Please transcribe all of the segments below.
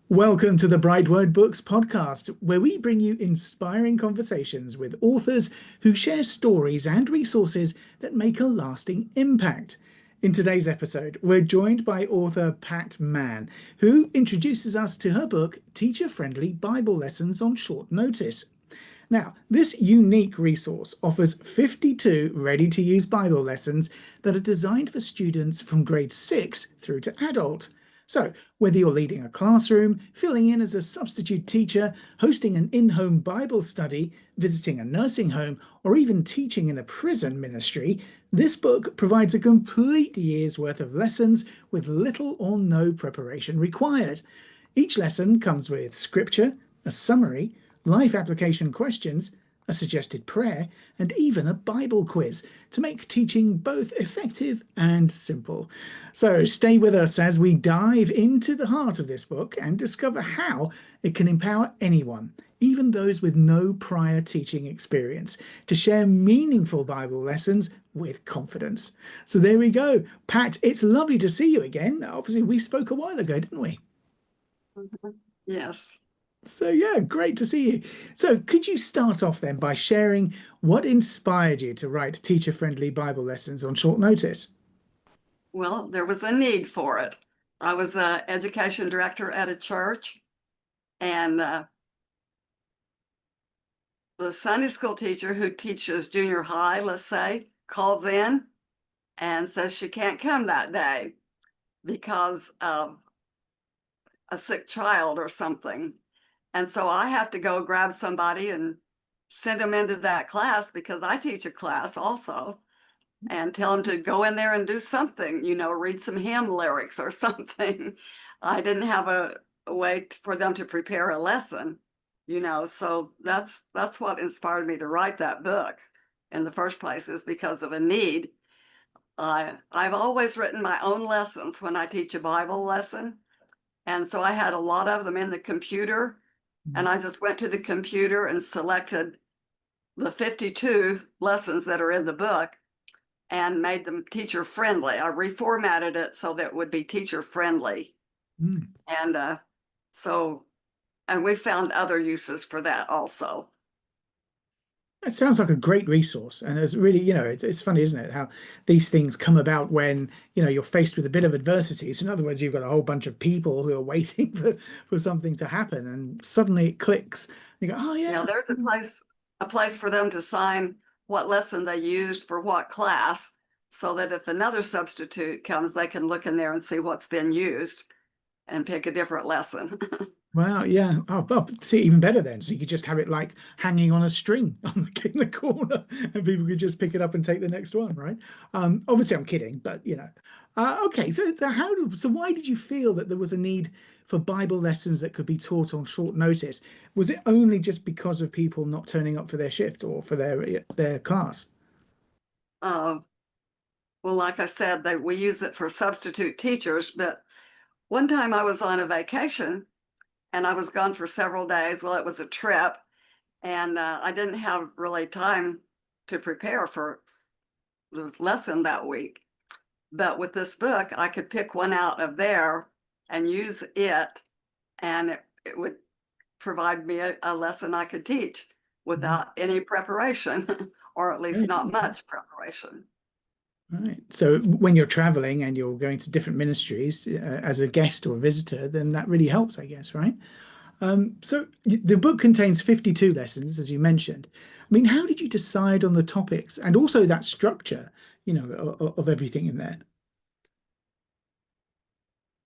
Welcome to the BrightWord Books podcast, where we bring you inspiring conversations with authors who share stories and resources that make a lasting impact. In today's episode, we're joined by author Pat Mann, who introduces us to her book, Teacher-Friendly Bible Lessons on Short Notice. Now, this unique resource offers 52 ready-to-use Bible lessons that are designed for students from grade 6 through to adult. So, whether you're leading a classroom, filling in as a substitute teacher, hosting an in-home Bible study, visiting a nursing home, or even teaching in a prison ministry, this book provides a complete year's worth of lessons with little or no preparation required. Each lesson comes with scripture, a summary, life application questions, a suggested prayer, and even a Bible quiz to make teaching both effective and simple. So stay with us as we dive into the heart of this book and discover how it can empower anyone, even those with no prior teaching experience, to share meaningful Bible lessons with confidence. So there we go. Pat, it's lovely to see you again. Obviously, we spoke a while ago, didn't we? Yes. So yeah, great to see you. So could you start off then by sharing what inspired you to write teacher-friendly Bible lessons on short notice? Well, there was a need for it. I was an education director at a church, and the Sunday school teacher who teaches junior high, let's say, calls in and says she can't come that day because of a sick child or something. And so I have to go grab somebody and send them into that class because I teach a class also, and tell them to go in there and do something, read some hymn lyrics or something. I didn't have a way for them to prepare a lesson, so that's what inspired me to write that book in the first place, is because of a need. I've always written my own lessons when I teach a Bible lesson. And so I had a lot of them in the computer, and I just went to the computer and selected the 52 lessons that are in the book and made them teacher friendly. I reformatted it so that it would be teacher friendly. Mm. And and we found other uses for that also. It sounds like a great resource, and it's really, it's funny, isn't it, how these things come about when, you're faced with a bit of adversity. So in other words, you've got a whole bunch of people who are waiting for something to happen, and suddenly it clicks. You go, oh yeah. Yeah, there's a place for them to sign what lesson they used for what class, so that if another substitute comes, they can look in there and see what's been used and pick a different lesson. Wow, yeah. Oh, well, see, even better then. So you could just have it like hanging on a string in the corner, and people could just pick it up and take the next one, right? Obviously, I'm kidding, but okay. So why did you feel that there was a need for Bible lessons that could be taught on short notice? Was it only just because of people not turning up for their shift or for their class? uh, well, like I said, we use it for substitute teachers, but one time I was on a vacation and I was gone for several days. Well, it was a trip, and I didn't have really time to prepare for the lesson that week. But with this book, I could pick one out of there and use it, and it would provide me a lesson I could teach Mhm. without any preparation, or at least Right. not much preparation. Right. So when you're traveling and you're going to different ministries as a guest or visitor, then that really helps, I guess, right? So the book contains 52 lessons, as you mentioned. I mean, how did you decide on the topics and also that structure, of everything in there?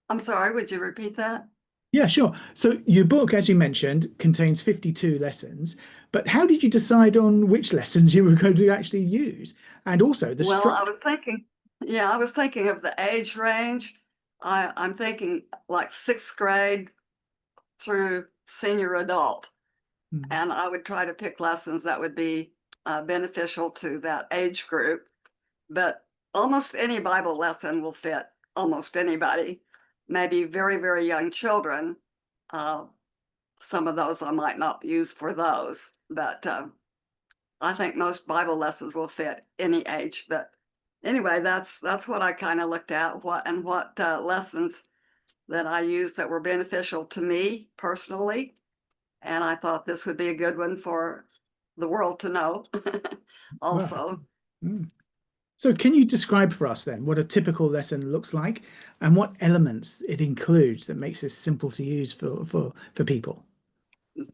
I'm sorry, would you repeat that? Yeah, sure. So your book, as you mentioned, contains 52 lessons, but how did you decide on which lessons you were going to actually use and also the Well, structure? I was thinking of the age range. I'm thinking like sixth grade through senior adult. Mm. And I would try to pick lessons that would be beneficial to that age group. But almost any Bible lesson will fit almost anybody, maybe very, very young children. Uh, some of those I might not use for those, but I think most Bible lessons will fit any age. But anyway, that's what I kind of looked at, what lessons that I used that were beneficial to me personally. And I thought this would be a good one for the world to know Well, also. mm. So can you describe for us then what a typical lesson looks like and what elements it includes that makes this simple to use for people?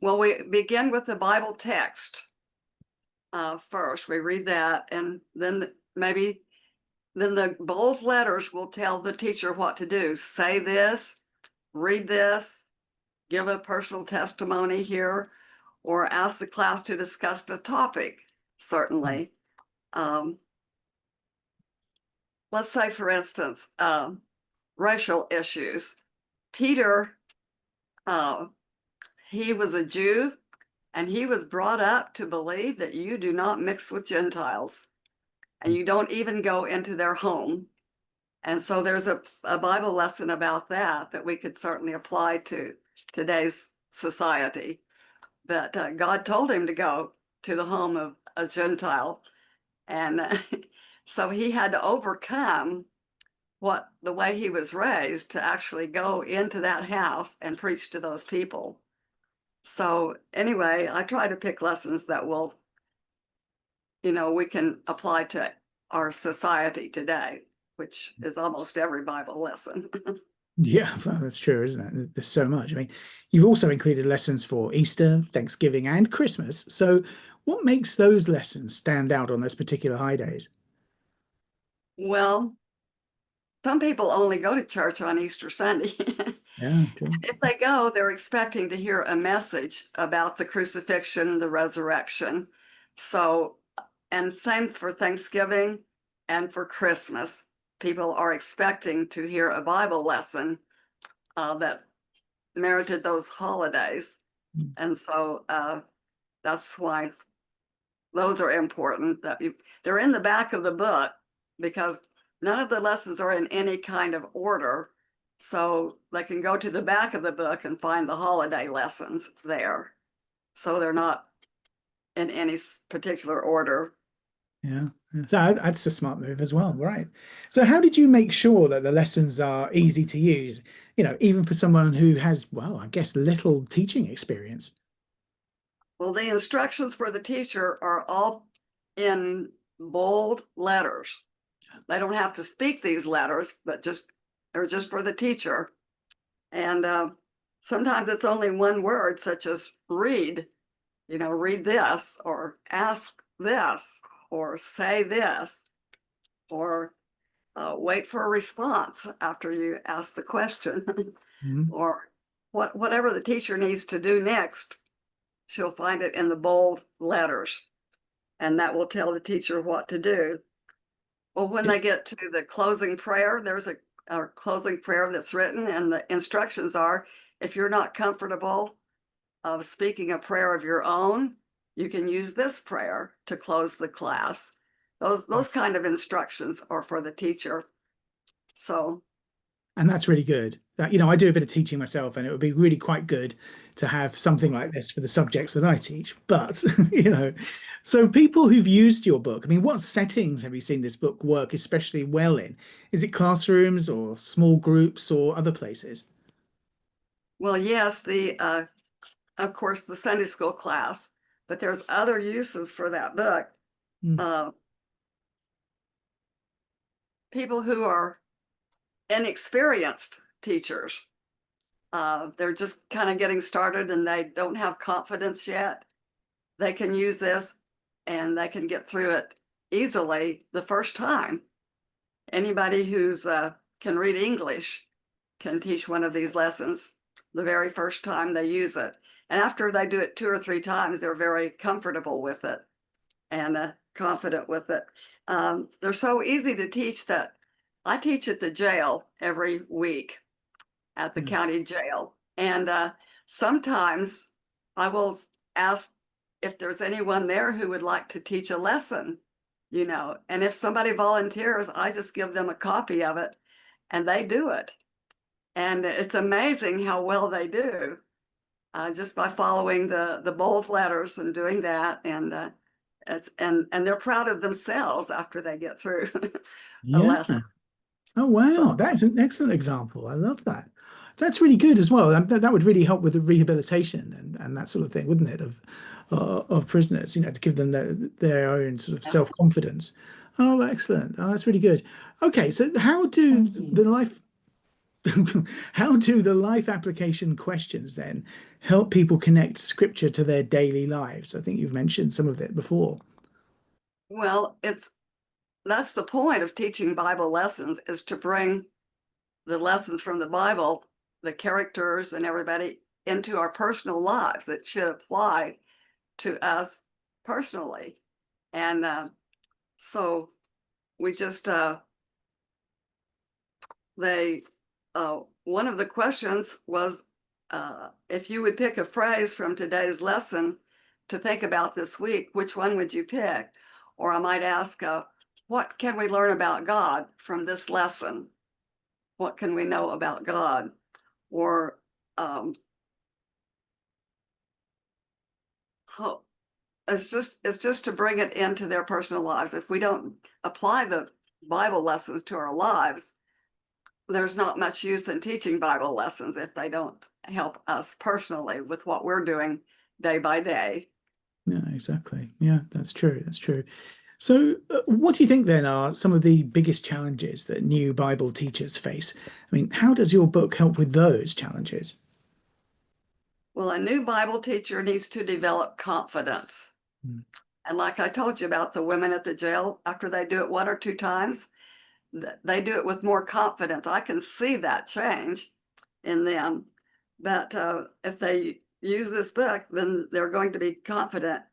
Well, we begin with the Bible text first. We read that, and then maybe then the bold letters will tell the teacher what to do. Say this, read this, give a personal testimony here, or ask the class to discuss the topic, certainly. Let's say, for instance, racial issues. Peter, uh, he was a Jew, and he was brought up to believe that you do not mix with Gentiles, and you don't even go into their home. And so there's a Bible lesson about that we could certainly apply to today's society. That God told him to go to the home of a Gentile. And so he had to overcome the way he was raised to actually go into that house and preach to those people. So anyway, I try to pick lessons that will, we can apply to our society today, which is almost every Bible lesson. Yeah, well, that's true, isn't it? There's so much. I mean, you've also included lessons for Easter, Thanksgiving, and Christmas. So what makes those lessons stand out on those particular high days? Well, some people only go to church on Easter Sunday. Yeah, true. If they go, they're expecting to hear a message about the crucifixion, the resurrection. So, and same for Thanksgiving and for Christmas. People are expecting to hear a Bible lesson that merited those holidays. Mm. And so that's why those are important. They're in the back of the book because none of the lessons are in any kind of order. So they can go to the back of the book and find the holiday lessons there. So they're not in any particular order. Yeah, so that's a smart move as well, right? So how did you make sure that the lessons are easy to use, even for someone who has, well, I guess little teaching experience? Well, the instructions for the teacher are all in bold letters. They don't have to speak these letters, but they're just for the teacher. And sometimes it's only one word, such as read, read this, or ask this, or say this, or wait for a response after you ask the question, Mhm. or whatever the teacher needs to do next, she'll find it in the bold letters, and that will tell the teacher what to do. Well, when they get to the closing prayer, there's a closing prayer that's written, and the instructions are, if you're not comfortable of speaking a prayer of your own, you can use this prayer to close the class. Those kind of instructions are for the teacher. So, And that's really good. That, I do a bit of teaching myself, and it would be really quite good to have something like this for the subjects that I teach. But, so people who've used your book, I mean, what settings have you seen this book work especially well in? Is it classrooms or small groups or other places? well, yes, of course, the Sunday school class, but there's other uses for that book. Mm. Uh, People who are inexperienced teachers, they're just kind of getting started and they don't have confidence yet. They can use this and they can get through it easily the first time. Anybody who's can read English can teach one of these lessons the very first time they use it. And after they do it 2 or 3 times, they're very comfortable with it and confident with it. They're so easy to teach that I teach at the jail every week at the Mm. county jail. And sometimes I will ask if there's anyone there who would like to teach a lesson, and if somebody volunteers, I just give them a copy of it and they do it. And it's amazing how well they do just by following the bold letters and doing that. And and they're proud of themselves after they get through a Yeah. lesson. Oh, wow. So That's an excellent example. I love that. That's really good as well. That would really help with the rehabilitation and that sort of thing, wouldn't it? Of prisoners, to give them their own sort of Yeah. self-confidence. Oh, excellent. Oh, that's really good. Okay, so how do the life how do the life application questions then help people connect scripture to their daily lives? I think you've mentioned some of it before. Well, that's the point of teaching Bible lessons, is to bring the lessons from the Bible, the characters and everybody, into our personal lives that should apply to us personally. And so we just they one of the questions was, if you would pick a phrase from today's lesson to think about this week, which one would you pick? Or I might ask, what can we learn about God from this lesson? What can we know about God? Or um, oh, it's just to bring it into their personal lives. If we don't apply the Bible lessons to our lives, there's not much use in teaching Bible lessons if they don't help us personally with what we're doing day by day. Yeah, exactly. Yeah, that's true. That's true. So, what do you think then are some of the biggest challenges that new Bible teachers face? I mean, how does your book help with those challenges? Well, a new Bible teacher needs to develop confidence. Mm. And like I told you about the women at the jail, after they do it one or two times, they do it with more confidence. I can see that change in them. That if they use this book, then they're going to be confident,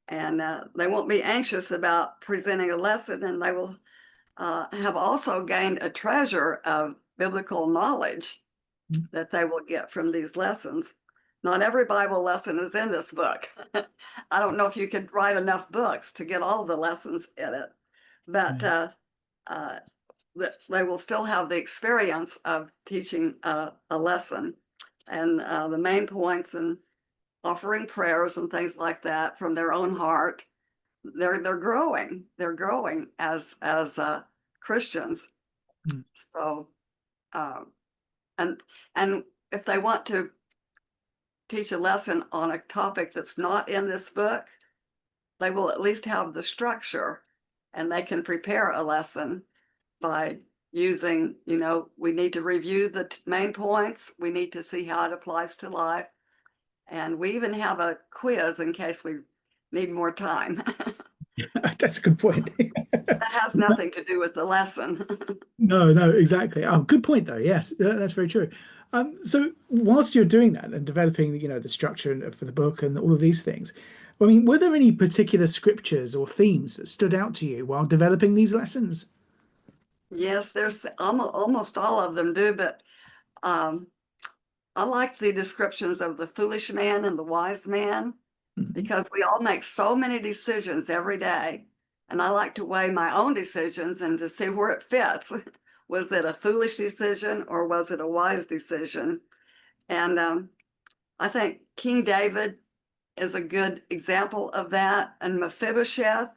and they won't be anxious about presenting a lesson, and they will have also gained a treasure of biblical knowledge that they will get from these lessons. Not every Bible lesson is in this book. I don't know if you could write enough books to get all the lessons in it, but Right. uh, they will still have the experience of teaching a lesson, and the main points, and offering prayers and things like that from their own heart. They're growing. They're growing as Christians. Mm. So um, and and if they want to teach a lesson on a topic that's not in this book, they will at least have the structure, and they can prepare a lesson by using, we need to review the main points. We need to see how it applies to life. And we even have a quiz in case we need more time. That's a good point. That has nothing to do with the lesson. No, no, exactly. Oh, good point though. Yes, that's very true. So whilst you're doing that and developing, the structure for the book and all of these things, I mean, were there any particular scriptures or themes that stood out to you while developing these lessons? Yes, there's almost all of them do, but um, I like the descriptions of the foolish man and the wise man, Mhm. because we all make so many decisions every day. And I like to weigh my own decisions and to see where it fits. Was it a foolish decision or was it a wise decision? And I think King David is a good example of that. And Mephibosheth,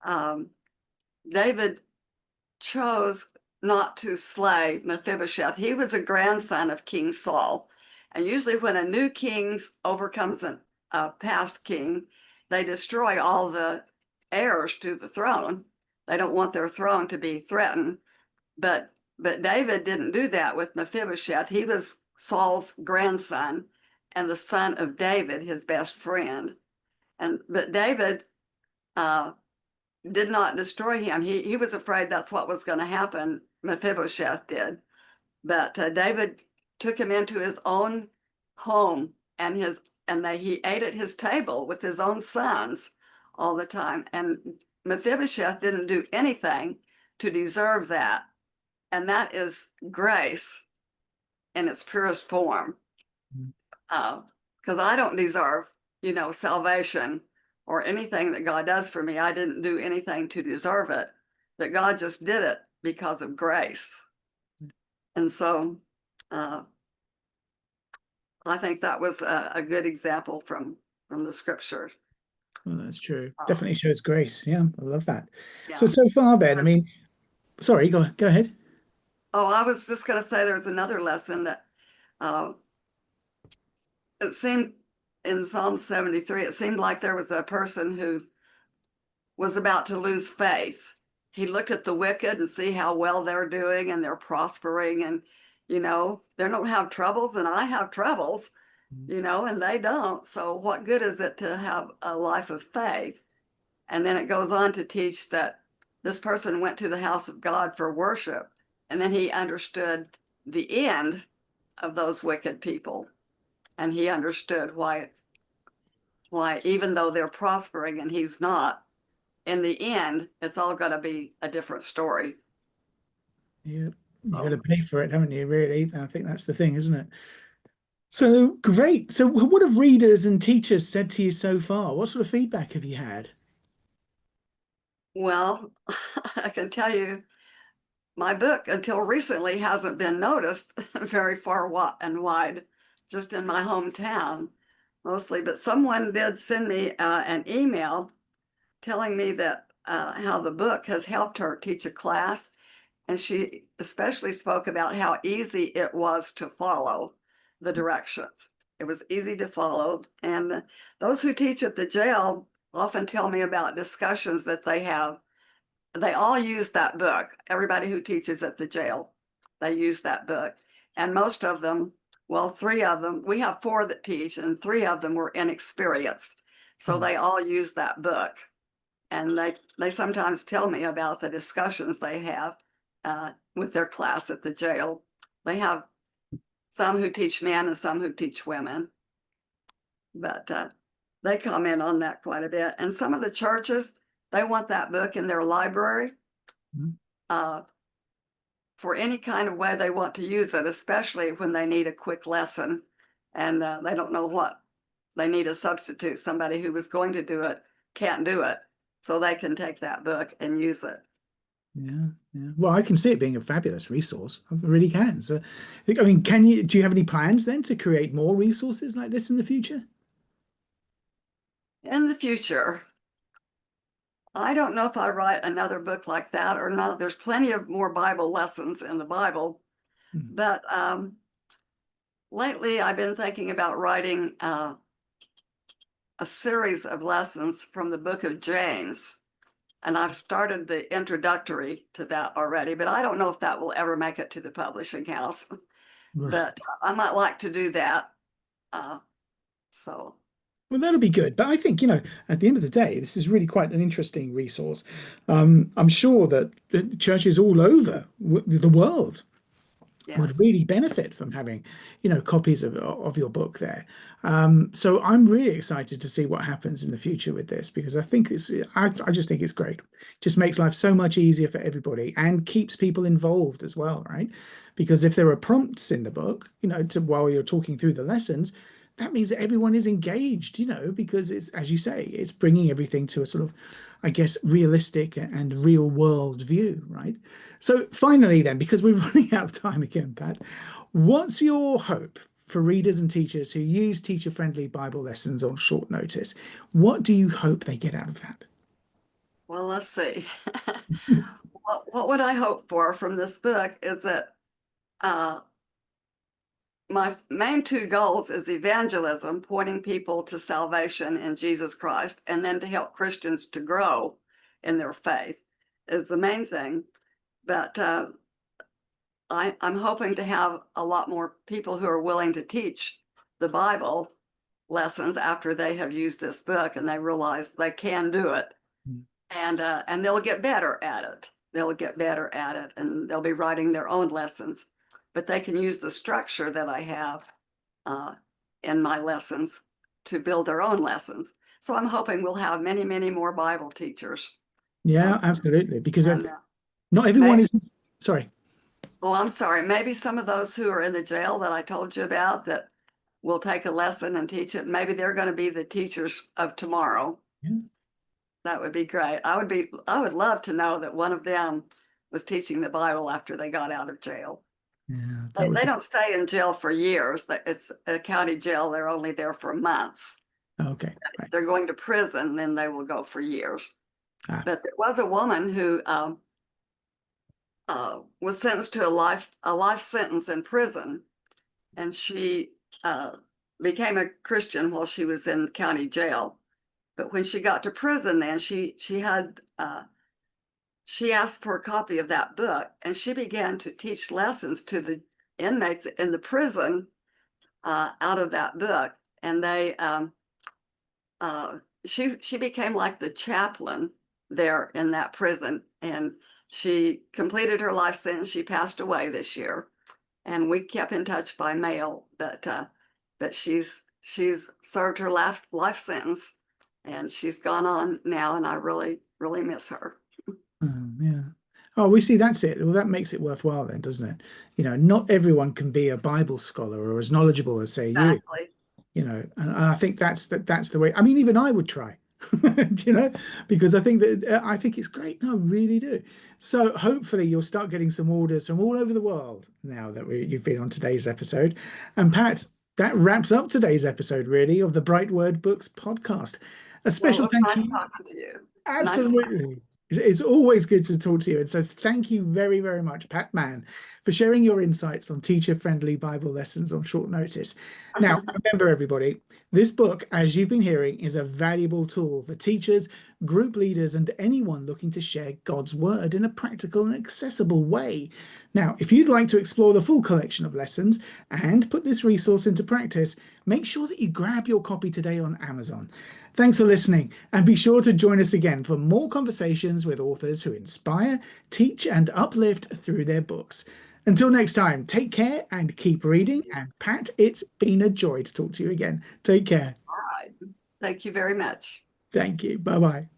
um, David chose not to slay Mephibosheth. He was a grandson of King Saul. And usually, when a new king overcomes a past king, they destroy all the heirs to the throne. They don't want their throne to be threatened. But David didn't do that with Mephibosheth. He was Saul's grandson and the son of David, his best friend. But David uh, did not destroy him. He was afraid that's what was going to happen. Mephibosheth did. But David took him into his own home, he ate at his table with his own sons all the time. And Mephibosheth didn't do anything to deserve that. And that is grace in its purest form. Because I don't deserve, salvation or anything that God does for me. I didn't do anything to deserve it, that God just did it because of grace. And so uh, I think that was a good example from the scriptures. Well, that's true. Uh, Definitely shows grace. Yeah, I love that. So yeah. so far then, I mean, sorry, go ahead. Oh, I was just going to say there's another lesson that It seemed in Psalm 73, it seemed like there was a person who was about to lose faith. He looked at the wicked and see how well they're doing and they're prospering, and they don't have troubles and I have troubles, and they don't. So what good is it to have a life of faith? And then it goes on to teach that this person went to the house of God for worship, and then he understood the end of those wicked people. And he understood why even though they're prospering and he's not, in the end, it's all going to be a different story. Yeah, you got So, to pay for it, haven't you? Really, I think that's the thing, isn't it? So great. So what have readers and teachers said to you so far? What sort of feedback have you had? well, I can tell you, my book until recently hasn't been noticed very far and wide, just in my hometown mostly. But someone did send me an email telling me that how the book has helped her teach a class. And she especially spoke about how easy it was to follow the directions. It was easy to follow. And those who teach at the jail often tell me about discussions that they have. They all use that book. Everybody who teaches at the jail, they use that book. And most of them, well, three of them, we have four that teach, and three of them were inexperienced. So Mm, they all use that book. And they sometimes tell me about the discussions they have with their class at the jail. They have some who teach men and some who teach women, but they comment on that quite a bit. And some of the churches, they want that book in their library mm, uh, for any kind of way they want to use it, especially when they need a quick lesson and they don't know what. They need a substitute. Somebody who was going to do it can't do it. So they can take that book and use it. yeah, yeah. Well, I can see it being a fabulous resource. I really can. So, I mean, do you have any plans then to create more resources like this in the future? In the future, I don't know if I write another book like that or not. There's plenty of more Bible lessons in the Bible, Mm, but lately I've been thinking about writing a series of lessons from the book of James. And I've started the introductory to that already, but I don't know if that will ever make it to the publishing house. right. But I might like to do that. Uh, so, Well, that'll be good. But I think, at the end of the day, this is really quite an interesting resource. I'm sure that the churches all over the world would yes. really benefit from having, copies of your book there. So I'm really excited to see what happens in the future with this because I just think it's great. Just makes life so much easier for everybody and keeps people involved as well, right? Because if there are prompts in the book, while you're talking through the lessons, that means that everyone is engaged, because it's, as you say, it's bringing everything to a sort of, I guess, realistic and real world view, right? So finally, then, because we're running out of time again, Pat, what's your hope for readers and teachers who use teacher-friendly Bible lessons on short notice? What do you hope they get out of that? Well, let's see. What would I hope for from this book is that uh, my main two goals is evangelism, pointing people to salvation in Jesus Christ, and then to help Christians to grow in their faith is the main thing. But I'm hoping to have a lot more people who are willing to teach the Bible lessons after they have used this book and they realize they can do it, and they'll get better at it. They'll get better at it, and they'll be writing their own lessons. But they can use the structure that I have uh, in my lessons to build their own lessons. So I'm hoping we'll have many, many more Bible teachers. Yeah, Okay. absolutely. Because And not everyone maybe, is, sorry. oh, I'm sorry, maybe some of those who are in the jail that I told you about that will take a lesson and teach it, maybe they're going to be the teachers of tomorrow. Yeah, That would be great. I would love to know that one of them was teaching the Bible after they got out of jail. yeah, that would They be don't stay in jail for years. It's a county jail. They're only there for months. okay. Right. They're going to prison, then they will go for years. Ah, But there was a woman who was sentenced to a life sentence in prison, and she became a Christian while she was in county jail. But when she got to prison, then she asked for a copy of that book, and she began to teach lessons to the inmates in the prison out of that book. And she became like the chaplain there in that prison, and she completed her life sentence. She passed away this year, and we kept in touch by mail. But she's served her last life sentence, and she's gone on now, and I really really miss her. Yeah. Oh, we see that's it. Well, that makes it worthwhile then, doesn't it? Not everyone can be a Bible scholar or as knowledgeable as, say, you. Exactly. And I think that's the way. I mean, even I would try, you know, because I think it's great. No, I really do. So hopefully you'll start getting some orders from all over the world now that you've been on today's episode. And Pat, that wraps up today's episode, really, of the BrightWord Books podcast. A Well, it special was thank nice you. talking to you. Nice Absolutely. It's always good to talk to you. And says thank you very, very much, Pat Mann, for sharing your insights on teacher-friendly Bible lessons on short notice. Now, remember, everybody, this book, as you've been hearing, is a valuable tool for teachers, group leaders, and anyone looking to share God's word in a practical and accessible way. Now, if you'd like to explore the full collection of lessons and put this resource into practice, make sure that you grab your copy today on Amazon. Thanks for listening, and be sure to join us again for more conversations with authors who inspire, teach, and uplift through their books. Until next time, take care and keep reading. And Pat, it's been a joy to talk to you again. Take care. All right. Thank you very much. Thank you. Bye bye.